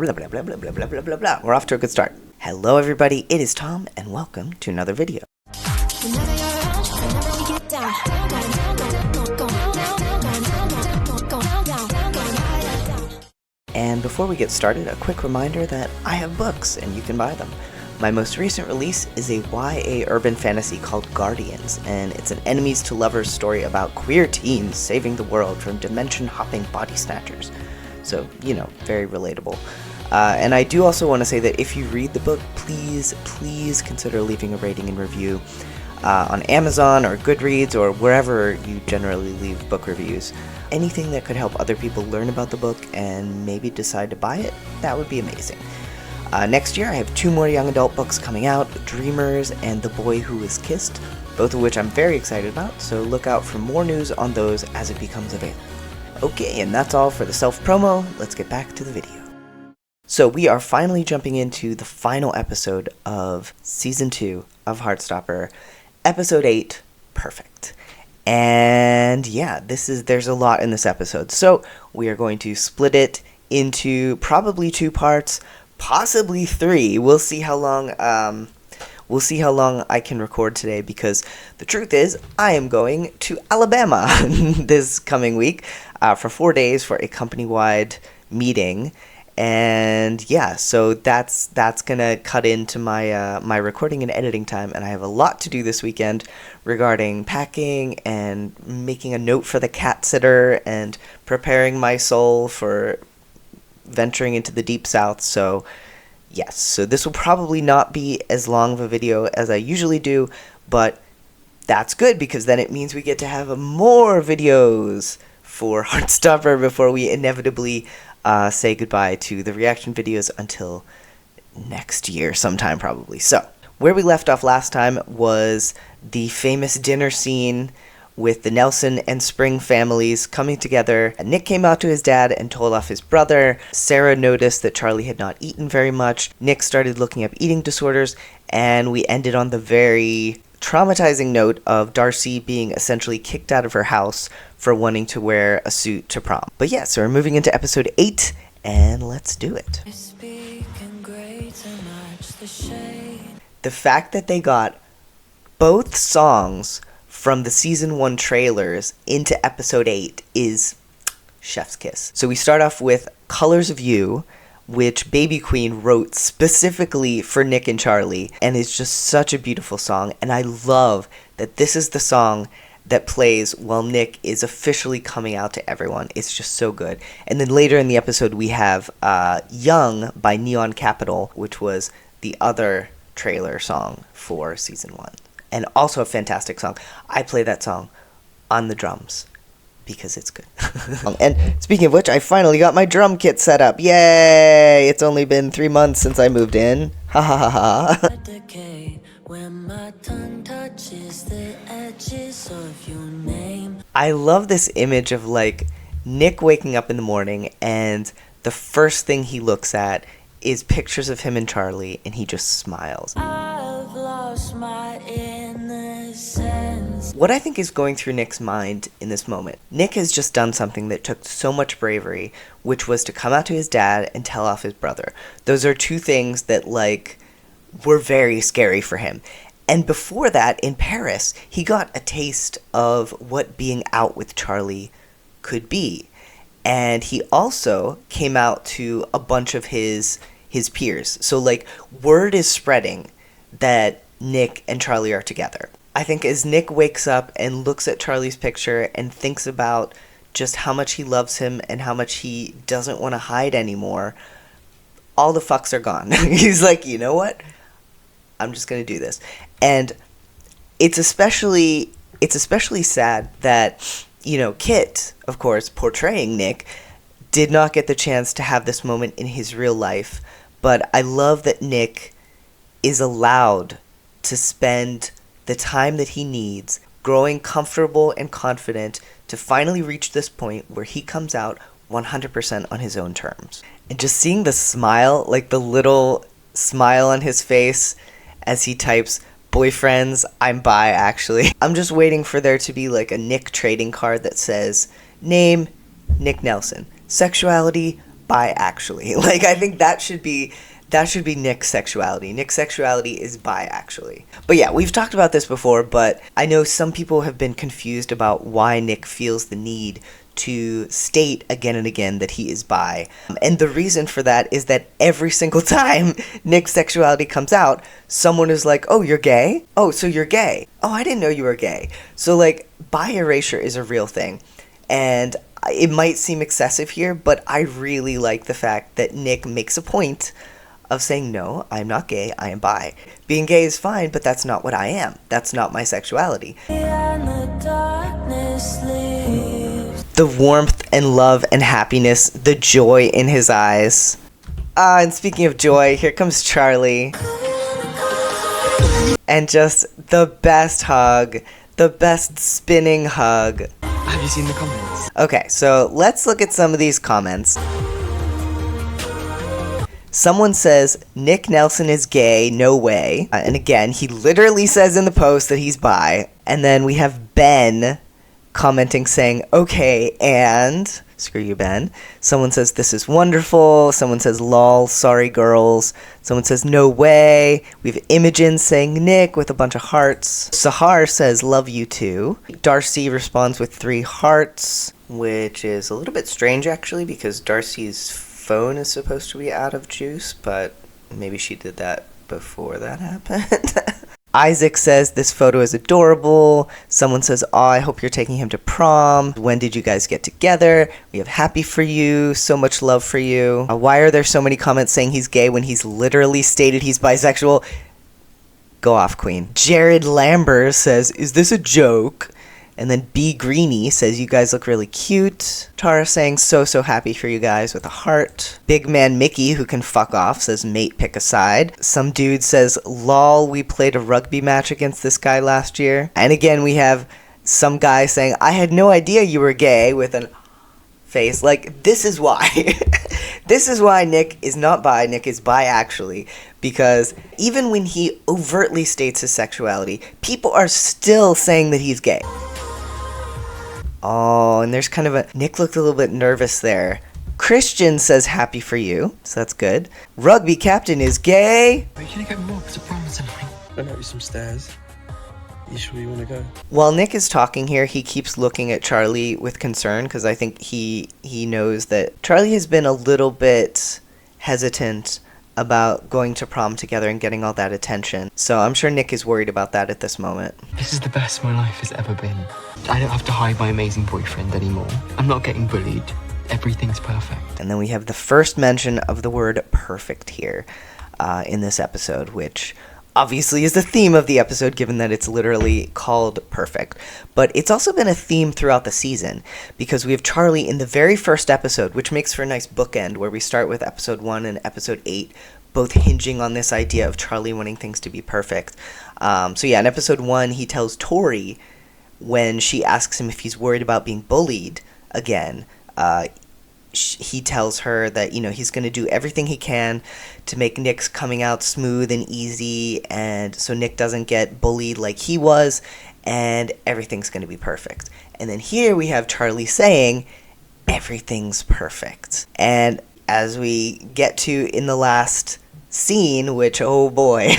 Blah, blah, blah, blah, blah, blah, blah, blah, blah. We're off to a good start. Hello, everybody. It is Tom, and welcome to another video. And before we get started, a quick reminder that I have books, and you can buy them. My most recent release is a YA urban fantasy called Guardians, and it's an enemies to lovers story about queer teens saving the world from dimension-hopping body snatchers. So, you know, very relatable. And I do also want to say that if you read the book, please consider leaving a rating and review on Amazon or Goodreads or wherever you generally leave book reviews. Anything that could help other people learn about the book and maybe decide to buy it, that would be amazing. Next year I have 2 more young adult books coming out, Dreamers and The Boy Who Was Kissed, both of which I'm very excited about, so look out for more news on those as it becomes available. Okay, and that's all for the self-promo. Let's get back to the video. So we are finally jumping into the final episode of Season 2 of Heartstopper, Episode 8, Perfect. And yeah, there's a lot in this episode. So we are going to split it into probably 2 parts, possibly 3. We'll see how long I can record today, because the truth is I am going to Alabama this coming week for 4 days for a company-wide meeting. And yeah, so that's gonna cut into my recording and editing time, and I have a lot to do this weekend regarding packing and making a note for the cat sitter and preparing my soul for venturing into the deep south. So yes, so this will probably not be as long of a video as I usually do, but that's good because then it means we get to have more videos for Heartstopper before we inevitably say goodbye to the reaction videos until next year sometime probably. So, where we left off last time was the famous dinner scene with the Nelson and Spring families coming together. Nick came out to his dad and told off his brother. Sarah noticed that Charlie had not eaten very much. Nick started looking up eating disorders, and we ended on the very traumatizing note of Darcy being essentially kicked out of her house for wanting to wear a suit to prom. But yeah, so we're moving into episode 8, and let's do it. The fact that they got both songs from the season 1 trailers into episode 8 is chef's kiss. So we start off with Colors of You, which Baby Queen wrote specifically for Nick and Charlie, and it's just such a beautiful song, and I love that this is the song that plays while Nick is officially coming out to everyone. It's just so good. And then later in the episode we have Young by Neon Capital, which was the other trailer song for season 1, and also a fantastic song. I play that song on the drums because it's good. And speaking of which, I finally got my drum kit set up. Yay! It's only been 3 months since I moved in. Ha ha ha ha. I love this image of like Nick waking up in the morning and the first thing he looks at is pictures of him and Charlie, and he just smiles. I've lost my innocence. What I think is going through Nick's mind in this moment, Nick has just done something that took so much bravery, which was to come out to his dad and tell off his brother. Those are 2 things that, like, were very scary for him. And before that, in Paris, he got a taste of what being out with Charlie could be. And he also came out to a bunch of his peers. So, like, word is spreading that Nick and Charlie are together. I think as Nick wakes up and looks at Charlie's picture and thinks about just how much he loves him and how much he doesn't want to hide anymore, all the fucks are gone. He's like, you know what? I'm just going to do this. And it's especially sad that, you know, Kit, of course, portraying Nick, did not get the chance to have this moment in his real life. But I love that Nick is allowed to spend the time that he needs growing comfortable and confident to finally reach this point where he comes out 100% on his own terms. And just seeing the smile, like the little smile on his face as he types, "Boyfriends, I'm bi, actually." I'm just waiting for there to be like a Nick trading card that says, name, Nick Nelson. Sexuality, bi actually. Like, I think that should be Nick's sexuality. Nick's sexuality is bi actually. But yeah, we've talked about this before, but I know some people have been confused about why Nick feels the need to state again and again that he is bi. And the reason for that is that every single time Nick's sexuality comes out, someone is like, oh, you're gay? Oh, so you're gay. Oh, I didn't know you were gay. So, like, bi erasure is a real thing. And it might seem excessive here, but I really like the fact that Nick makes a point of saying, no, I'm not gay, I am bi. Being gay is fine, but that's not what I am. That's not my sexuality. The warmth and love and happiness, the joy in his eyes. And speaking of joy, here comes Charlie. And just the best hug, the best spinning hug. Have you seen the comments? Okay, so let's look at some of these comments. Someone says, Nick Nelson is gay, no way. And again, he literally says in the post that he's bi. And then we have Ben commenting saying, okay, and screw you, Ben. Someone says, this is wonderful. Someone says, lol, sorry, girls. Someone says, no way. We have Imogen saying Nick with a bunch of hearts. Sahar says, love you too. Darcy responds with 3 hearts, which is a little bit strange, actually, because Darcy's phone is supposed to be out of juice, but maybe she did that before that happened. Isaac says, this photo is adorable. Someone says, oh, I hope you're taking him to prom. When did you guys get together? We have happy for you. So much love for you. Why are there so many comments saying he's gay when he's literally stated he's bisexual? Go off, queen. Jared Lambert says, is this a joke? And then B. Greeny says, you guys look really cute. Tara saying, so happy for you guys with a heart. Big man Mickey, who can fuck off, says, mate, pick a side. Some dude says, lol, we played a rugby match against this guy last year. And again, we have some guy saying, I had no idea you were gay, with an face. Like, this is why. This is why Nick is not bi. Nick is bi actually. Because even when he overtly states his sexuality, people are still saying that he's gay. Oh, and there's kind of a... Nick looked a little bit nervous there. Christian says happy for you, so that's good. Rugby captain is gay. Are you gonna go walk to prom tonight? I know some stairs. You sure you want to go? While Nick is talking here, he keeps looking at Charlie with concern, because I think he knows that Charlie has been a little bit hesitant about going to prom together and getting all that attention. So I'm sure Nick is worried about that at this moment. This is the best my life has ever been. I don't have to hide my amazing boyfriend anymore. I'm not getting bullied. Everything's perfect. And then we have the first mention of the word perfect here in this episode, which obviously is the theme of the episode, given that it's literally called perfect. But it's also been a theme throughout the season, because we have Charlie in the very first episode, which makes for a nice bookend, where we start with episode 1 and episode 8, both hinging on this idea of Charlie wanting things to be perfect. So yeah, in episode 1, he tells Tori, when she asks him if he's worried about being bullied again, he tells her that, you know, he's going to do everything he can to make Nick's coming out smooth and easy, and so Nick doesn't get bullied like he was, and everything's going to be perfect. And then here we have Charlie saying, everything's perfect. And as we get to in the last scene, which, oh boy,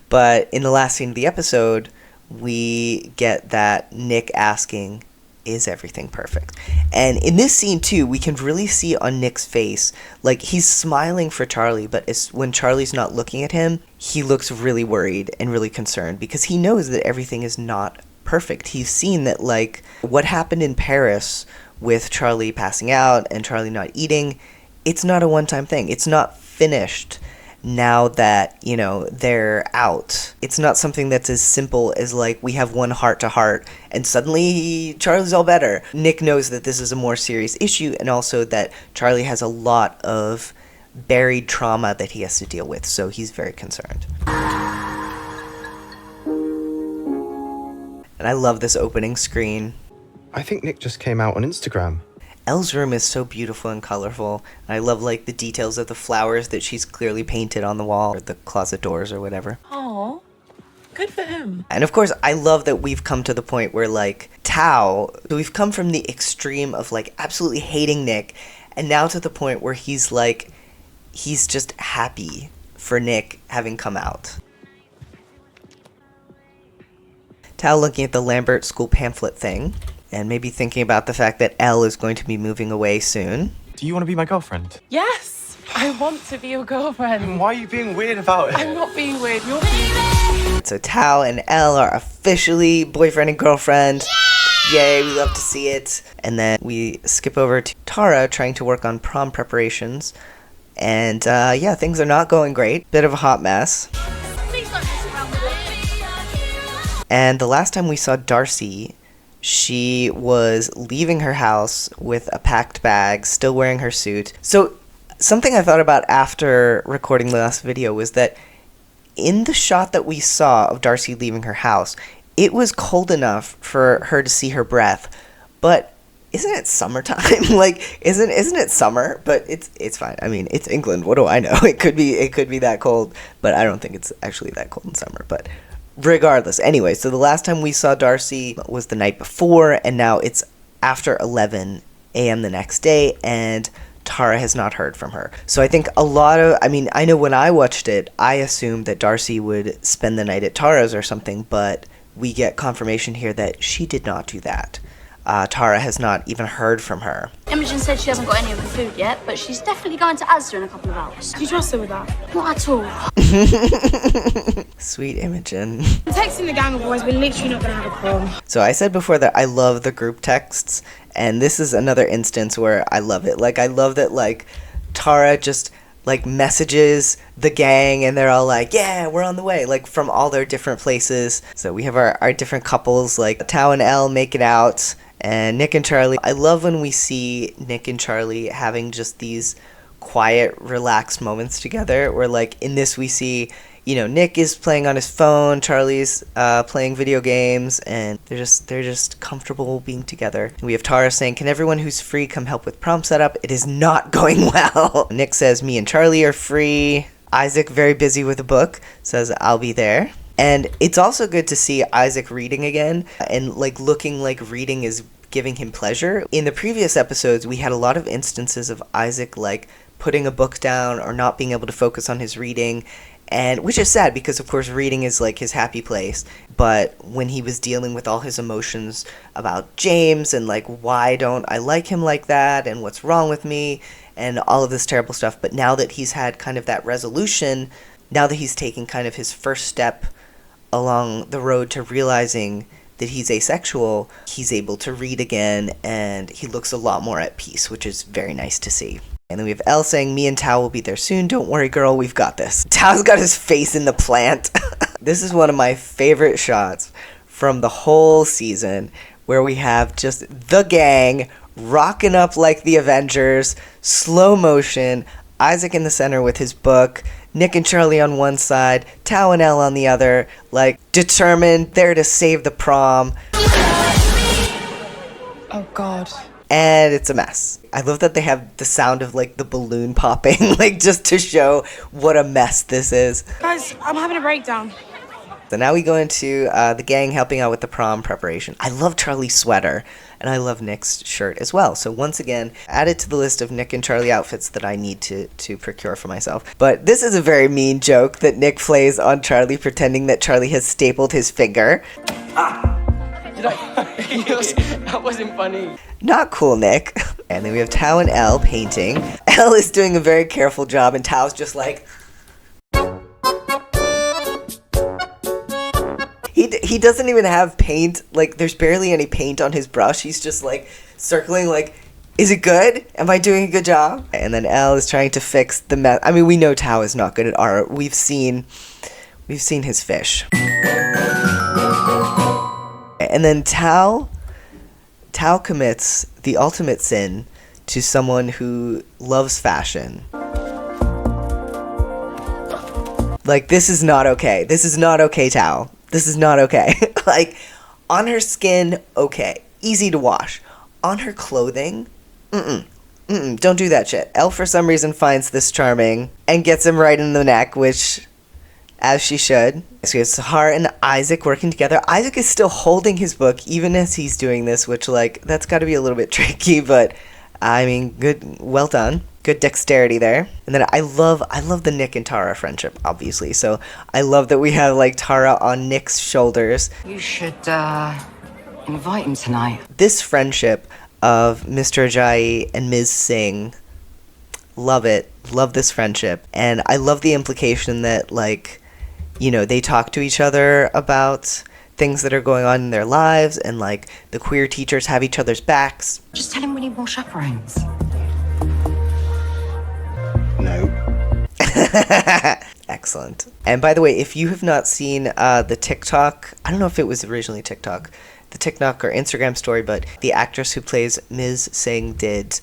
but in the last scene of the episode, we get that Nick asking, is everything perfect? And in this scene too, we can really see on Nick's face, like, he's smiling for Charlie, but when Charlie's not looking at him, he looks really worried and really concerned, because he knows that everything is not perfect. He's seen that, like, what happened in Paris with Charlie passing out and Charlie not eating, it's not a one-time thing. It's not finished now that, you know, they're out. It's not something that's as simple as, like, we have one heart-to-heart and suddenly Charlie's all better. Nick knows that this is a more serious issue, and also that Charlie has a lot of buried trauma that he has to deal with, so he's very concerned. And I love this opening screen. I think Nick just came out on Instagram. Elle's room is so beautiful and colorful. And I love, like, the details of the flowers that she's clearly painted on the wall, or the closet doors or whatever. Aw, good for him. And of course, I love that we've come to the point where, like, Tao, we've come from the extreme of, like, absolutely hating Nick, and now to the point where he's just happy for Nick having come out. Tao looking at the Lambert school pamphlet thing, and maybe thinking about the fact that Elle is going to be moving away soon. Do you want to be my girlfriend? Yes, I want to be your girlfriend. Why are you being weird about it? I'm not being weird. You're being weird. So Tao and Elle are officially boyfriend and girlfriend. Yay, we love to see it. And then we skip over to Tara trying to work on prom preparations. And yeah, things are not going great. Bit of a hot mess. And the last time we saw Darcy, she was leaving her house with a packed bag, still wearing her suit. So something I thought about after recording the last video was that in the shot that we saw of Darcy leaving her house, it was cold enough for her to see her breath, but isn't it summertime? Like, isn't it summer? But it's fine. I mean, it's England. What do I know? It could be that cold, but I don't think it's actually that cold in summer. But regardless, anyway, so the last time we saw Darcy was the night before, and now it's after 11 a.m. the next day, and Tara has not heard from her. So I think I know when I watched it, I assumed that Darcy would spend the night at Tara's or something, but we get confirmation here that she did not do that. Tara has not even heard from her. Imogen said she hasn't got any of the food yet, but she's definitely going to Asda in a couple of hours. Do you trust her with that? Not at all. Sweet Imogen. Texting the gang of boys, we're literally not going to have a prom. So I said before that I love the group texts, and this is another instance where I love it. Like, I love that, like, Tara just, like, messages the gang, and they're all like, yeah, we're on the way, like, from all their different places. So we have our different couples, like Tao and Elle making out, and Nick and Charlie. I love when we see Nick and Charlie having just these quiet, relaxed moments together, where, like, in this we see, you know, Nick is playing on his phone, Charlie's playing video games, and they're just comfortable being together. And we have Tara saying, can everyone who's free come help with prom setup? It is not going well. Nick says, me and Charlie are free. Isaac, very busy with a book, says, I'll be there. And it's also good to see Isaac reading again, and, like, looking like reading is giving him pleasure. In the previous episodes, we had a lot of instances of Isaac, like, putting a book down or not being able to focus on his reading, and which is sad because, of course, reading is, like, his happy place. But when he was dealing with all his emotions about James and, like, why don't I like him like that, and what's wrong with me, and all of this terrible stuff. But now that he's had kind of that resolution, now that he's taking kind of his first step along the road to realizing that he's asexual, he's able to read again, and he looks a lot more at peace, which is very nice to see. And then we have Elle saying, me and Tao will be there soon. Don't worry, girl, we've got this. Tao's got his face in the plant. This is one of my favorite shots from the whole season, where we have just the gang rocking up like the Avengers, slow motion, Isaac in the center with his book, Nick and Charlie on one side, Tao and Elle on the other, like, determined, there to save the prom. Oh, God. And it's a mess. I love that they have the sound of, like, the balloon popping, like, just to show what a mess this is. Guys, I'm having a breakdown. So now we go into the gang helping out with the prom preparation. I love Charlie's sweater, and I love Nick's shirt as well. So once again, add it to the list of Nick and Charlie outfits that I need to procure for myself. But this is a very mean joke that Nick plays on Charlie, pretending that Charlie has stapled his finger. That wasn't funny. Not cool, Nick. And then we have Tao and Elle painting. Elle is doing a very careful job, and Tao's just like... He doesn't even have paint. Like, there's barely any paint on his brush. He's just, like, circling, like, is it good? Am I doing a good job? And then Elle is trying to fix the mess. I mean, we know Tao is not good at art. We've seen his fish. And then Tao commits the ultimate sin to someone who loves fashion. Like, this is not okay. This is not okay, Tao. This is not okay. Like, on her skin, okay. Easy to wash. On her clothing, don't do that shit. Elle, for some reason, finds this charming and gets him right in the neck, which, as she should. So we have Sahar and Isaac working together. Isaac is still holding his book, even as he's doing this, which, like, that's got to be a little bit tricky, but I mean, good, well done. Good dexterity there. And then I love the Nick and Tara friendship, obviously. So I love that we have like Tara on Nick's shoulders. You should invite him tonight. This friendship of Mr. Ajayi and Ms. Singh, love it. Love this friendship. And I love the implication that, like, you know, they talk to each other about things that are going on in their lives, and like the queer teachers have each other's backs. Just tell him we need more chaperones. No. Excellent. And by the way, if you have not seen the TikTok, I don't know if it was originally TikTok, the TikTok or Instagram story, but the actress who plays Ms. Singh did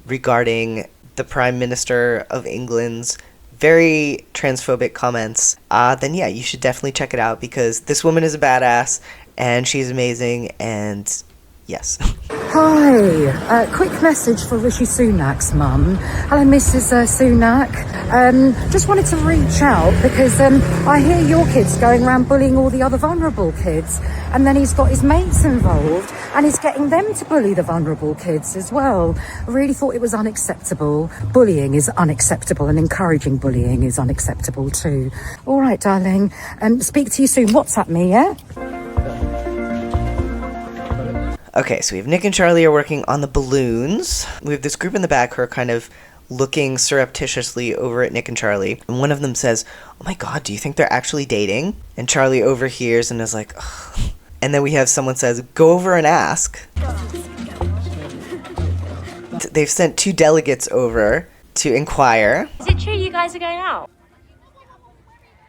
regarding the Prime Minister of England's very transphobic comments, then yeah, you should definitely check it out, because this woman is a badass and she's amazing, and yes. Hi, quick message for Rishi Sunak's mum. Hello, Mrs. Sunak. Just wanted to reach out because I hear your kid's going around bullying all the other vulnerable kids, and then he's got his mates involved and he's getting them to bully the vulnerable kids as well. I really thought it was unacceptable. Bullying is unacceptable, and encouraging bullying is unacceptable too. All right, darling. Speak to you soon. WhatsApp me, yeah? Okay, so we have Nick and Charlie are working on the balloons. We have this group in the back who are kind of looking surreptitiously over at Nick and Charlie. And one of them says, "Oh my god, do you think they're actually dating?" And Charlie overhears and is like, ugh. And then we have someone says, "Go over and ask." They've sent 2 delegates over to inquire. Is it true you guys are going out?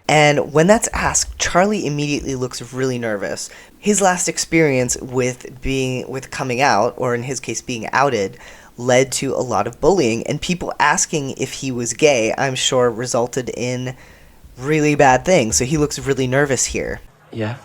And when that's asked, Charlie immediately looks really nervous. His last experience with coming out, or in his case being outed, led to a lot of bullying, and people asking if he was gay, I'm sure, resulted in really bad things. So he looks really nervous here. Yeah.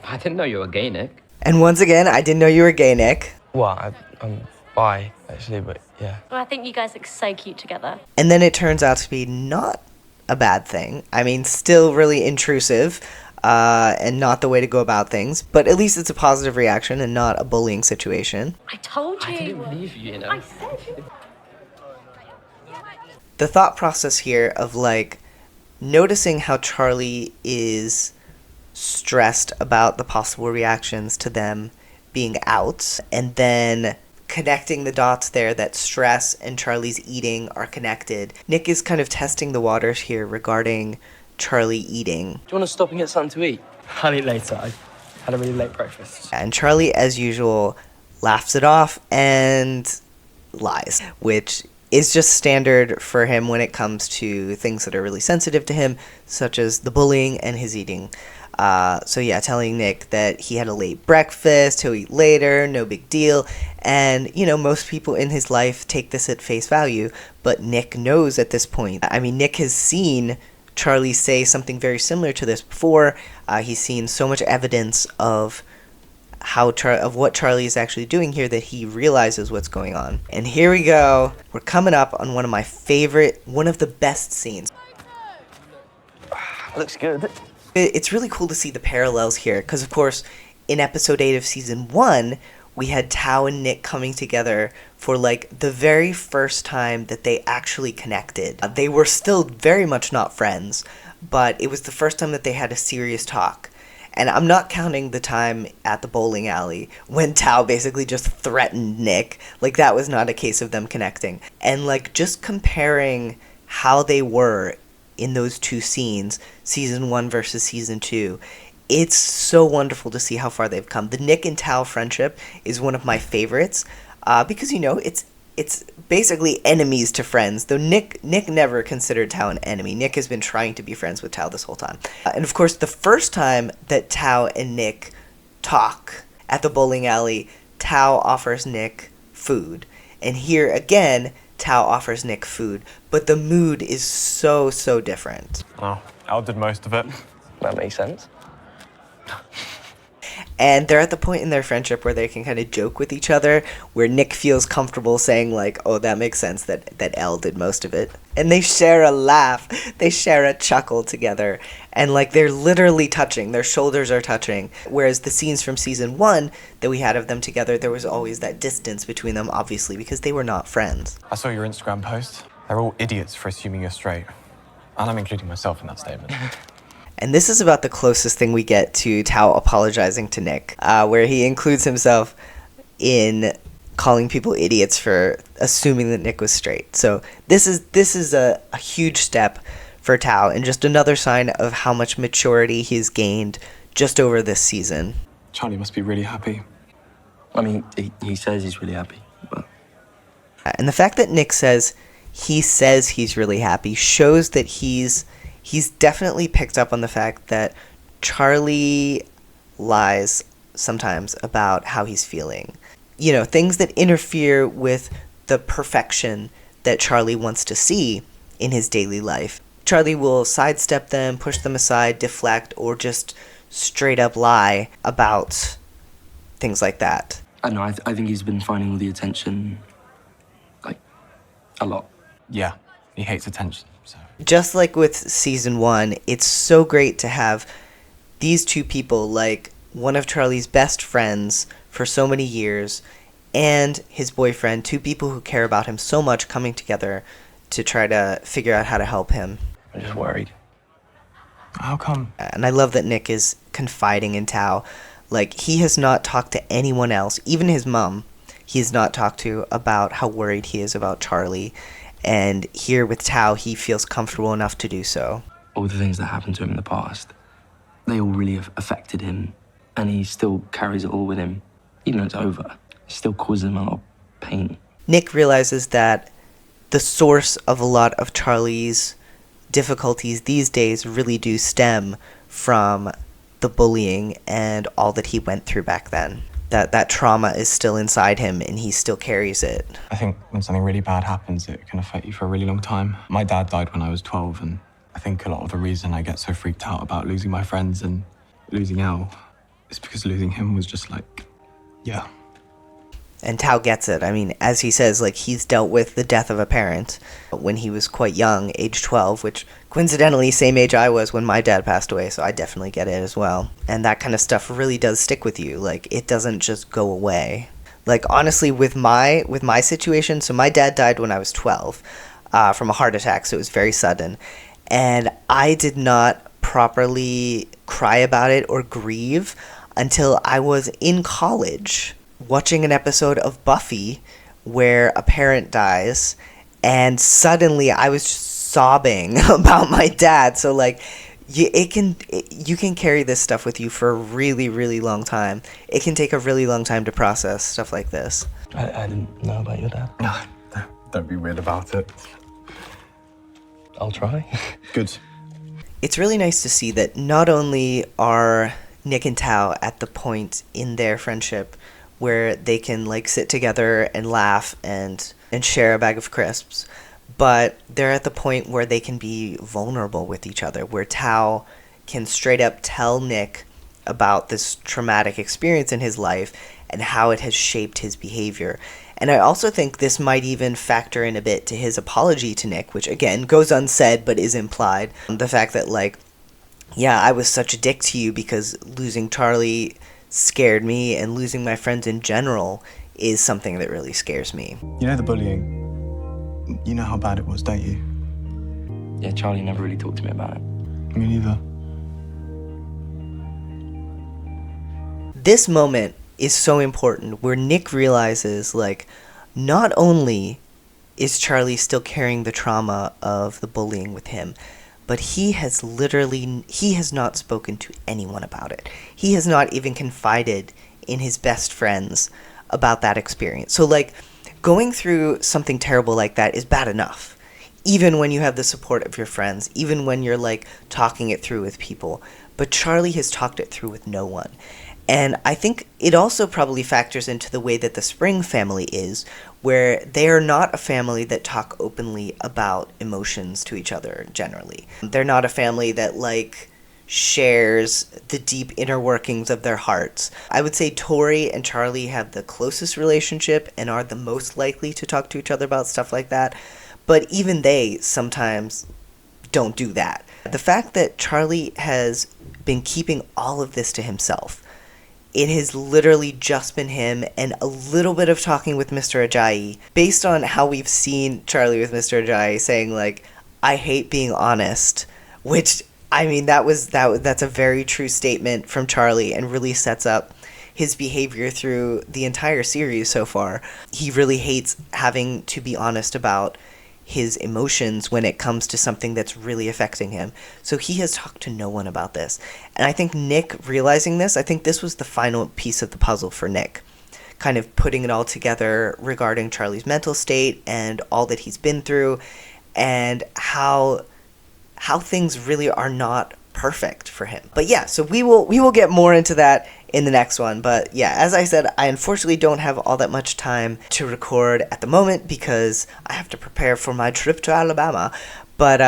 I didn't know you were gay, Nick. And once again, I didn't know you were gay, Nick. Well, I'm bi, actually, but yeah. Well, I think you guys look so cute together. And then it turns out to be not a bad thing. I mean, still really intrusive, and not the way to go about things, but at least it's a positive reaction and not a bullying situation. I told you. I didn't believe you, you know. I said. The thought process here of like noticing how Charlie is stressed about the possible reactions to them being out, and then connecting the dots there that stress and Charlie's eating are connected. Nick is kind of testing the waters here regarding Charlie eating. Do you want to stop and get something to eat? I'll eat later. I had a really late breakfast. And Charlie, as usual, laughs it off and lies, which is just standard for him when it comes to things that are really sensitive to him, such as the bullying and his eating. So yeah, telling Nick that he had a late breakfast, he'll eat later, no big deal. And, you know, most people in his life take this at face value, but Nick knows at this point. I mean, Nick has seen Charlie say something very similar to this before. He's seen so much evidence of of what Charlie is actually doing here that he realizes what's going on. And here we go. We're coming up on one of the best scenes. Looks good. It's really cool to see the parallels here, because of course, in episode 8 of season 1, we had Tao and Nick coming together for like the very first time that they actually connected. They were still very much not friends, but it was the first time that they had a serious talk. And I'm not counting the time at the bowling alley when Tao basically just threatened Nick. Like, that was not a case of them connecting. And like, just comparing how they were in those 2 scenes, season 1 versus season 2, it's so wonderful to see how far they've come. The Nick and Tao friendship is one of my favorites, because, you know, it's basically enemies to friends, though Nick never considered Tao an enemy. Nick has been trying to be friends with Tao this whole time. And of course, the first time that Tao and Nick talk at the bowling alley, Tao offers Nick food. And here again, Tao offers Nick food, but the mood is so different. Oh, Al did most of it. That makes sense. And they're at the point in their friendship where they can kind of joke with each other, where Nick feels comfortable saying, like, oh, that makes sense that Elle did most of it. And they share a laugh. They share a chuckle together. And, like, they're literally touching. Their shoulders are touching. Whereas the scenes from season 1 that we had of them together, there was always that distance between them, obviously, because they were not friends. I saw your Instagram post. They're all idiots for assuming you're straight. And I'm including myself in that statement. And this is about the closest thing we get to Tao apologizing to Nick, where he includes himself in calling people idiots for assuming that Nick was straight. So this is a huge step for Tao, and just another sign of how much maturity he's gained just over this season. Charlie must be really happy. I mean, he says he's really happy, but... And the fact that Nick says he's really happy shows that he's definitely picked up on the fact that Charlie lies sometimes about how he's feeling. You know, things that interfere with the perfection that Charlie wants to see in his daily life. Charlie will sidestep them, push them aside, deflect, or just straight up lie about things like that. I don't know, I think he's been finding all the attention, like, a lot. Yeah, he hates attention, so... Just like with season 1, it's so great to have these two people, like one of Charlie's best friends for so many years and his boyfriend, two people who care about him so much, coming together to try to figure out how to help him. I'm just worried. How come? And I love that Nick is confiding in Tao. Like, he has not talked to anyone else, even his mom, he has not talked to about how worried he is about Charlie. And here with Tao, he feels comfortable enough to do so. All the things that happened to him in the past, they all really have affected him, and he still carries it all with him, even though it's over. It still causes him a lot of pain. Nick realizes that the source of a lot of Charlie's difficulties these days really do stem from the bullying and all that he went through back then. That trauma is still inside him, and he still carries it. I think when something really bad happens, it can affect you for a really long time. My dad died when I was 12, and I think a lot of the reason I get so freaked out about losing my friends and losing Elle is because losing him was just like, yeah. And Tao gets it. I mean, as he says, like, he's dealt with the death of a parent when he was quite young, age 12, which coincidentally, same age I was when my dad passed away, so I definitely get it as well. And that kind of stuff really does stick with you. Like, it doesn't just go away. Like, honestly, with my situation, so my dad died when I was 12 from a heart attack, so it was very sudden. And I did not properly cry about it or grieve until I was in college, watching an episode of Buffy where a parent dies, and suddenly I was just sobbing about my dad. So, like, you can carry this stuff with you for a really, really long time. It can take a really long time to process stuff like this. I didn't know about your dad. No, don't be weird about it. I'll try. Good. It's really nice to see that not only are Nick and Tao at the point in their friendship where they can, like, sit together and laugh and share a bag of crisps, but they're at the point where they can be vulnerable with each other, where Tao can straight up tell Nick about this traumatic experience in his life and how it has shaped his behavior. And I also think this might even factor in a bit to his apology to Nick, which, again, goes unsaid but is implied. The fact that, like, yeah, I was such a dick to you because losing Charlie scared me, and losing my friends in general is something that really scares me. You know the bullying? You know how bad it was, don't you? Yeah, Charlie never really talked to me about it. Me neither. This moment is so important, where Nick realizes, like, not only is Charlie still carrying the trauma of the bullying with him, but he has not spoken to anyone about it. He has not even confided in his best friends about that experience. So, like, going through something terrible like that is bad enough, even when you have the support of your friends, even when you're, like, talking it through with people. But Charlie has talked it through with no one. And I think it also probably factors into the way that the Spring family is, where they are not a family that talk openly about emotions to each other, generally. They're not a family that, like, shares the deep inner workings of their hearts. I would say Tori and Charlie have the closest relationship and are the most likely to talk to each other about stuff like that, but even they sometimes don't do that. The fact that Charlie has been keeping all of this to himself, it has literally just been him and a little bit of talking with Mr. Ajayi. Based on how we've seen Charlie with Mr. Ajayi saying, like, I hate being honest, which, I mean, that's a very true statement from Charlie and really sets up his behavior through the entire series so far. He really hates having to be honest about his emotions when it comes to something that's really affecting him. So he has talked to no one about this. And I think Nick realizing this, I think this was the final piece of the puzzle for Nick. Kind of putting it all together regarding Charlie's mental state and all that he's been through and how things really are not perfect for him. But yeah, so we will get more into that in the next one. But yeah, as I said, I unfortunately don't have all that much time to record at the moment because I have to prepare for my trip to Alabama. But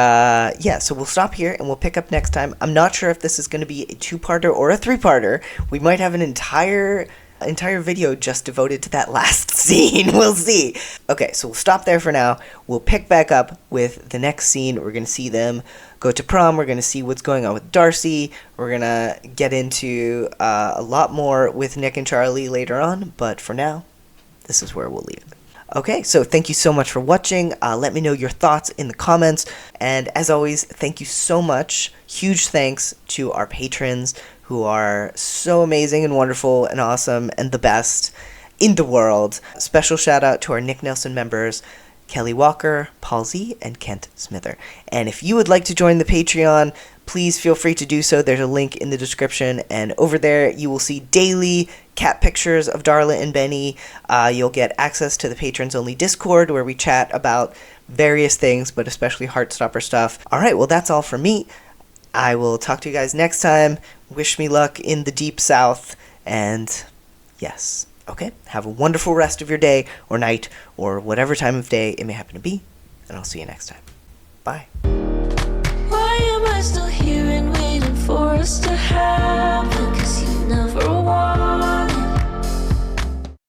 yeah, so we'll stop here and we'll pick up next time. I'm not sure if this is going to be a 2-parter or a 3-parter. We might have an entire video just devoted to that last scene. We'll see. Okay, so we'll stop there for now. We'll pick back up with the next scene. We're going to see them go to prom. We're going to see what's going on with Darcy. We're going to get into a lot more with Nick and Charlie later on. But for now, this is where we'll leave it. Okay, so thank you so much for watching. Let me know your thoughts in the comments. And as always, thank you so much. Huge thanks to our patrons who are so amazing and wonderful and awesome and the best in the world. Special shout out to our Nick Nelson members, Kelly Walker, Paul Z, and Kent Smither. And if you would like to join the Patreon, please feel free to do so. There's a link in the description, and over there you will see daily cat pictures of Darla and Benny. You'll get access to the patrons only Discord where we chat about various things, but especially Heartstopper stuff. Alright, well that's all from me. I will talk to you guys next time. Wish me luck in the deep south, and yes, okay, have a wonderful rest of your day or night or whatever time of day it may happen to be, and I'll see you next time. Bye.